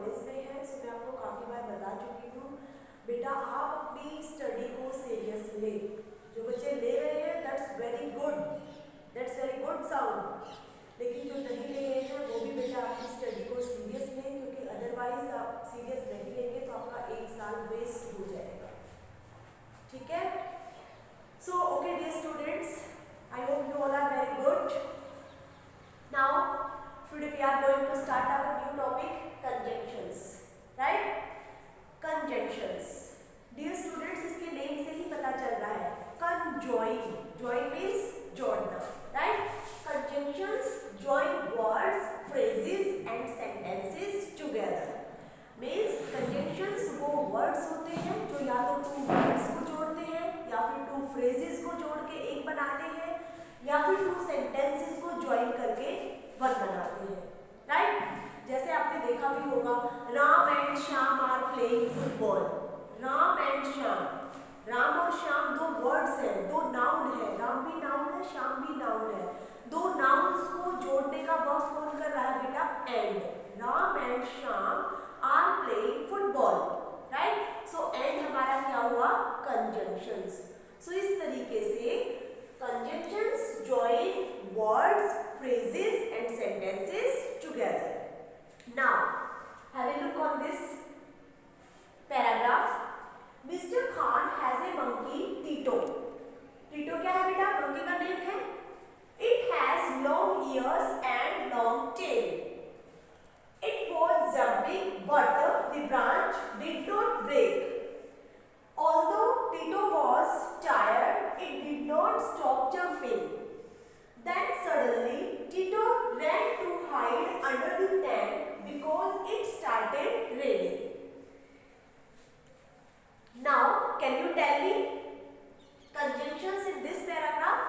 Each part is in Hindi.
कॉलेज में हैं, सो मैं आपको काफ़ी बार बता चुकी हूँ बेटा आप अपनी स्टडी को सीरियस ले। जो बच्चे ले रहे हैं दैट्स वेरी गुड साउंड, लेकिन जो नहीं ले रहे हैं वो भी बेटा अपनी स्टडी को सीरियस लें, क्योंकि अदरवाइज आप सीरियस नहीं लेंगे तो आपका एक साल वेस्ट हो जाएगा। ठीक है? So okay dear students, I hope you all are very good. Now today we are going to start our new topic, conjunctions, right? Conjunctions, dear students, इसके नेम से ही पता चल रहा है conjoin, join means जोड़ना, right? Conjunctions join words, phrases and sentences together. means conjunctions वो words होते हैं जो या तो two words को जोड़ते हैं या फिर two phrases को जोड़ के एक बनाते हैं या फिर two sentences को join करके वन बनाते हैं, राइट? जैसे आपने देखा भी होगा, Ram and Shyam are playing football. Ram and Shyam, Ram और श्याम दो वर्ड्स हैं, दो नाउन है, राम भी नाउन है, श्याम भी नाउन है। दो नाउन्स को जोड़ने का वर्क कौन कर रहा है बेटा? And. Ram and Shyam are playing football, right? So and हमारा क्या हुआ? कंजंक्शंस। सो इस तरीके से conjunctions join words, phrases and sentences together. Now, have a look on this paragraph. Mr. Khan has a monkey, Tito. Tito क्या है बेटा? monkey का नेम है। It has long ears and long tail. It was jumping, but the branch did not break. Although Tito was tired, it did not stop jumping. Then suddenly Tito ran to hide under the tent because it started raining. Now, can you tell me conjunctions in this paragraph?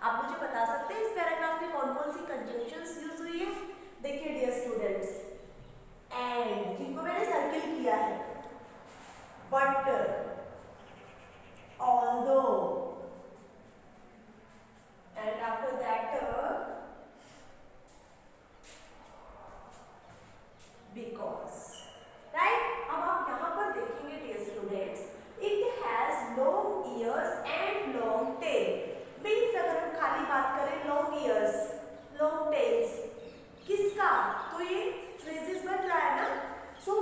आप मुझे बता सकते हैं इस पैराग्राफ में कौन कौन सी conjunctions यूज हुई है? देखिए डियर स्टूडेंट्स, एंड जिनको मैंने सर्किल किया है, but, although, and after that because, right? अब आप यहाँ पर देखेंगे dear students, it has long ears and long tail. means अगर हम खाली बात करें long ears, long tails, किसका? तो ये phrases बन रहा है ना? so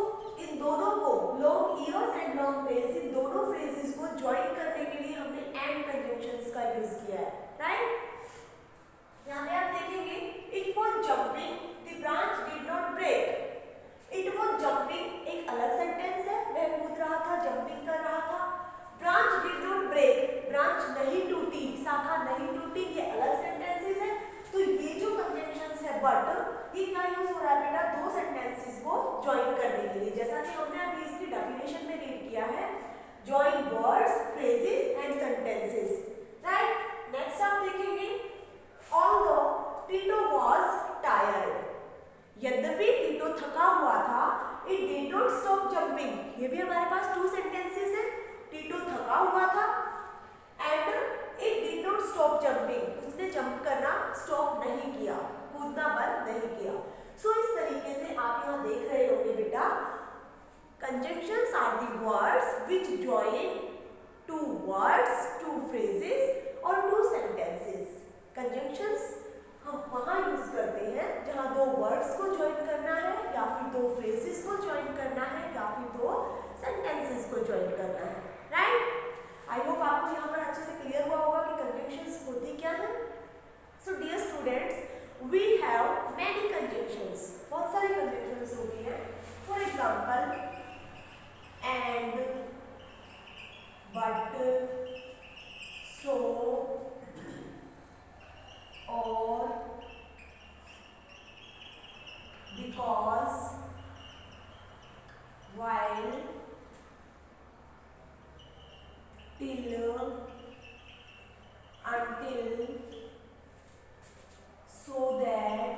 इन दोनों को long ears and long tails, इन दोनों phrases को join करने के लिए हमने and conjunctions का यूज किया है, right? यहाँ पे आप देखेंगे it was jumping, the branch did not break. it was jumping एक अलग सेंटेंस है, वह कूद रहा था, जंपिंग कर रहा था। branch did not break, branch नहीं टूटी, शाखा नहीं टूटी, ये अलग सेंटेंसेस है। तो ये जो conjunctions है but, ये क्या यूज हो रहा है बेटा? दो सेंटेंसेस को ज्वाइन करने के लिए, जैसा कि हमने अभी इसकी डेफिनेशन में रीड किया है, join words, phrases and sentences, right? Next आप देखेंगे, although Tito was tired, यद्यपि टीटो थका हुआ था, it did not stop jumping, ये भी हमारे पास टू सेंटेंसेस है, टीटो थका हुआ था and it did not stop jumping, उसने जंप करना स्टॉप नहीं किया, कूदना बंद नहीं किया। सो इस तरीके से आप यहाँ देख रहे होंगे बेटा, conjunctions are the words which join two words, two phrases or two sentences. conjunctions हम वहाँ यूज करते हैं जहाँ दो वर्ड्स को ज्वाइन करना है या फिर दो phrases को ज्वाइन करना है या फिर दो sentences को ज्वाइन करना है, राइट? आई होप आपको यहाँ पर अच्छे से क्लियर हुआ होगा कि conjunctions होती क्या है। So dear students, we have many conjunctions, बहुत सारी conjunctions होती हैं। For example, and, but, so, or, because, while, till, until, so that,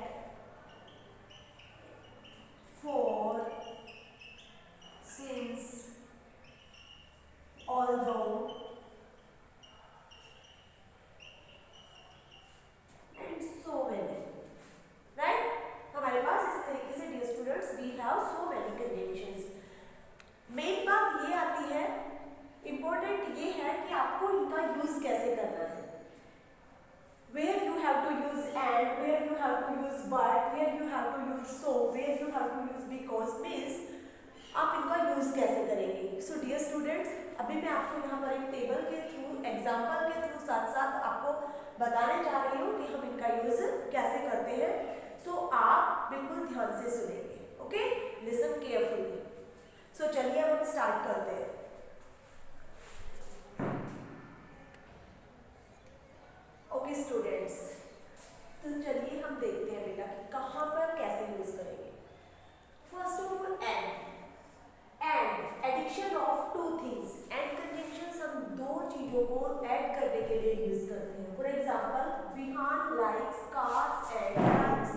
for, since, although, and so use so, where you have to use because means आप इनका यूज कैसे करेंगे। सो डियर स्टूडेंट्स, अभी मैं आपको यहाँ पर एक टेबल के थ्रू, एग्जाम्पल के थ्रू साथ साथ आपको बताने जा रही हूँ कि हम इनका यूज कैसे करते हैं। सो आप बिल्कुल ध्यान से सुनेंगे, ओके, लिसन केयरफुली। सो चलिए अब हम स्टार्ट करते हैं। ओके स्टूडेंट्स, तो चलिए हम देखते हैं बेटा कि कहाँ पर कैसे यूज करेंगे। First of all and addition of two things, and conjunctions हम दो चीजों को ऐड करने के लिए यूज करते हैं। For example, Vihaan likes cars and bikes,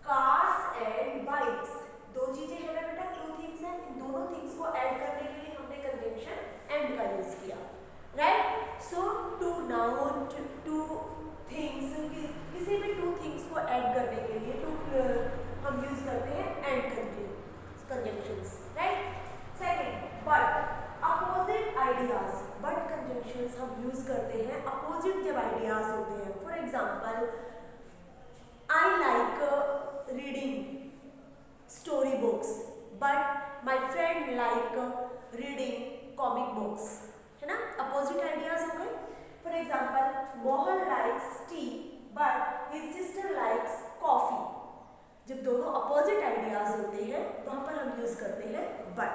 cars and bikes दो चीजें हैं ना बेटा, टू थिंग्स हैं, इन दोनों थिंग्स को ऐड करने के लिए हमने कंजंक्शन एंड का यूज किया, right. So two noun, two things, किसी भी टू थिंग्स को ऐड करने के लिए हम यूज करते हैं and conjunctions, right. Second, but opposite ideas, but conjunctions हम यूज करते हैं अपोजिट जब आइडियाज होते हैं। For example, I like reading story books but my friend like reading comic books, है ना, अपोजिट आइडियाज हो गए। For example, Mohan likes T but his sister likes coffee, जब दोनों अपोजिट आइडियाज होते हैं वहां पर हम यूज करते हैं बट,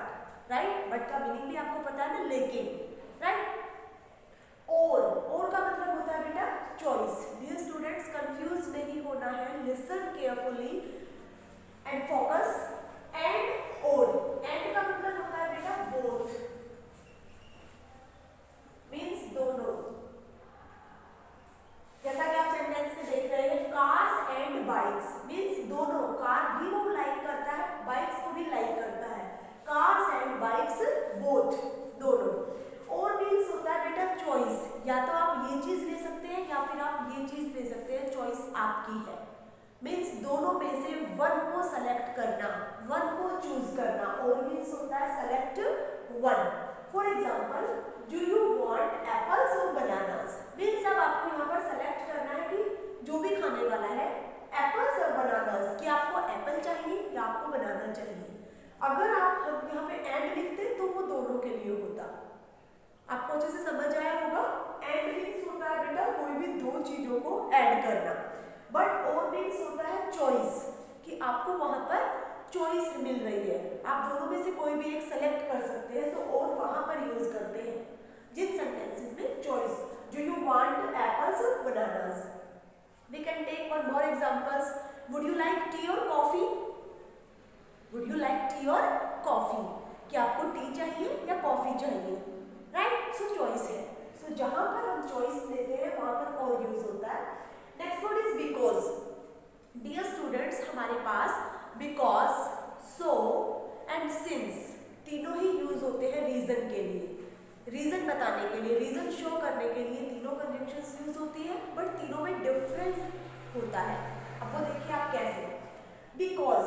राइट। बट का मीनिंग भी आपको पता है ना, लेकिन, राइट। और का मतलब होता है बेटा चॉइस। डियर स्टूडेंट्स, कंफ्यूज नहीं होना है, listen carefully and focus. And का मतलब होता है बेटा बोथ, मीन्स दोनों। जैसा कि आप सेंटेंस में देख रहे हैं, कार्स एंड बाइक्स मीन्स दोनों, कार भी वो लाइक करता है, बाइक्स को भी लाइक करता है, कार्स एंड बाइक्स बोथ, दोनों। और मीन्स होता है बेटा चॉइस, या तो आप ये चीज ले सकते हैं या फिर आप ये चीज ले सकते हैं, चॉइस आपकी है। मीन्स दोनों में से वन को सेलेक्ट करना, वन को चूज करना। और मीन्स होता है select one. For example, do you want apples और बनानास, मीन्स अब आपको यहाँ पर सेलेक्ट करना है कि जो भी खाने वाला है, एप्पल्स और बनानास, कि आपको एप्पल चाहिए या आपको बनाना चाहिए। अगर आप हम यहाँ पे एंड लिखते तो वो दोनों के लिए होता। आपको अच्छे से समझ आया होगा। एंड मीन्स होता है बेटा कोई भी दो चीजों को ऐड करना, बट और मीन्स होता है चॉइस, कि आपको वहां पर चॉइस मिल रही है, आप दोनों में से कोई भी एक सेलेक्ट कर सकते हैं। सो और वहां पर यूज करते हैं जिन सेंटेंसेस में choice. Do you want apples और bananas. We can take one more examples. Would you like tea और coffee, would you like tea और कॉफी, कि आपको टी चाहिए या कॉफी चाहिए, राइट। सो चॉइस है। सो जहां पर हम चॉइस लेते हैं वहां पर और यूज होता है। Next word is because. Dear students, हमारे पास बिकॉज, सो एंड सिंस तीनों ही यूज होते हैं रीजन के लिए, रीजन बताने के लिए, रीजन शो करने के लिए तीनों कंजंक्शंस यूज होती है, बट तीनों में डिफरेंस होता है। अब वो देखिए आप कैसे। बिकॉज,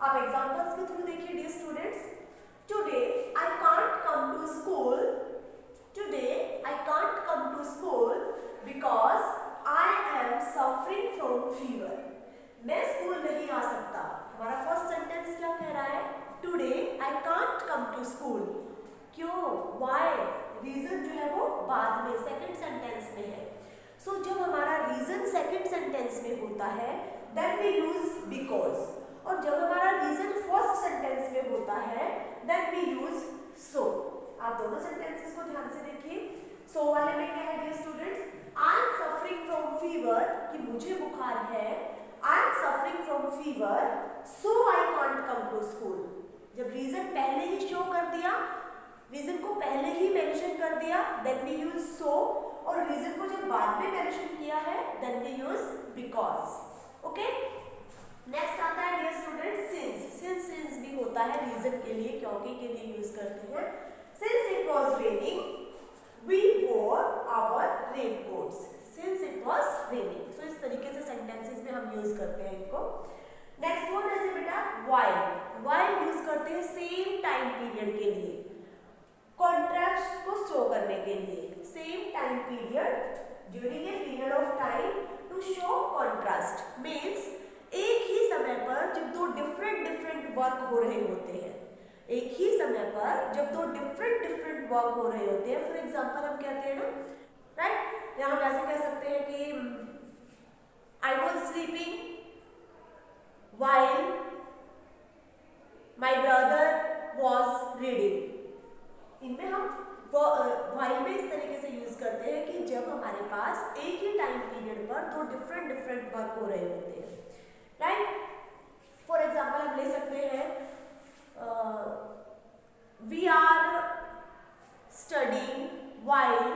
आप एग्जांपल्स के थ्रू देखिए dear students. Today I can't come to school, today I can't come to school because I am suffering from fever, मैं स्कूल नहीं आ सकता। हमारा फर्स्ट सेंटेंस क्या कह रहा है, today I can't come to school, क्यों, वाई, रीजन जो है वो बाद में सेकंड सेंटेंस में है। सो जब हमारा रीजन सेकंड सेंटेंस में होता है देन वी यूज बिकॉज, और जब हमारा रीजन फर्स्ट सेंटेंस में होता है देन वी यूज सो। आप दोनों सेंटेंसेस को ध्यान से देखिए। सो वाले में क्या है dear students, I am suffering from fever, कि मुझे बुखार है, I am suffering from fever so I can't come to school. जब रीजन पहले ही शो कर दिया, रीजन को पहले ही मेंशन कर दिया, देन वी यूज सो, और रीजन को जब बाद में मेंशन किया है then we use because. Okay, next आता है डियर स्टूडेंट सिंस। सिंस भी होता है रीजन के लिए, क्योंकि के लिए यूज करते हैं। Since it was raining we wore our raincoats, since it was raining. So इस तरीके से सेंटेंसेस में हम यूज करते हैं इनको। नेक्स्ट वन है बेटा व्हाइल। व्हाइल यूज करते हैं सेम टाइम पीरियड के लिए, कॉन्ट्रास्ट को शो करने के लिए। Same time period, during a period of time to show contrast, means एक ही समय पर जब दो डिफरेंट डिफरेंट वर्क हो रहे होते हैं, फॉर एग्जाम्पल हम कहते हैं ना, राइट, या हम ऐसे कह सकते हैं कि I was sleeping while my brother was reading। इनमें हम while में इस तरीके से यूज करते हैं कि जब हमारे पास एक ही टाइम पीरियड पर दो डिफरेंट डिफरेंट वर्क हो रहे होते हैं, राइट। फॉर एग्जाम्पल हम ले सकते हैं we are studying while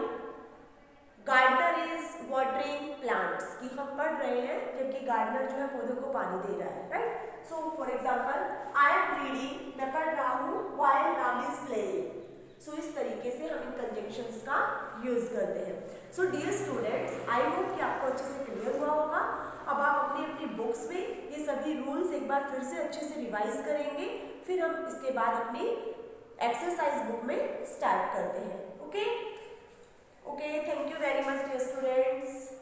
gardener is watering plants, कि हम पढ़ रहे हैं जबकि गार्डनर जो है पौधों को पानी दे रहा है, right. So for example I am reading, मैं पढ़ रहा हूँ, while राम इज प्लेइंग। सो इस तरीके से हम इन कंजंक्शंस का यूज करते हैं। So dear students, I hope कि आपको अच्छे से क्लियर हुआ होगा। अब आप अपनी अपनी बुक्स में ये सभी रूल्स एक बार फिर से अच्छे से रिवाइज करेंगे, फिर हम इसके बाद अपनी एक्सरसाइज बुक में स्टार्ट करते हैं। Okay, thank you very much dear students।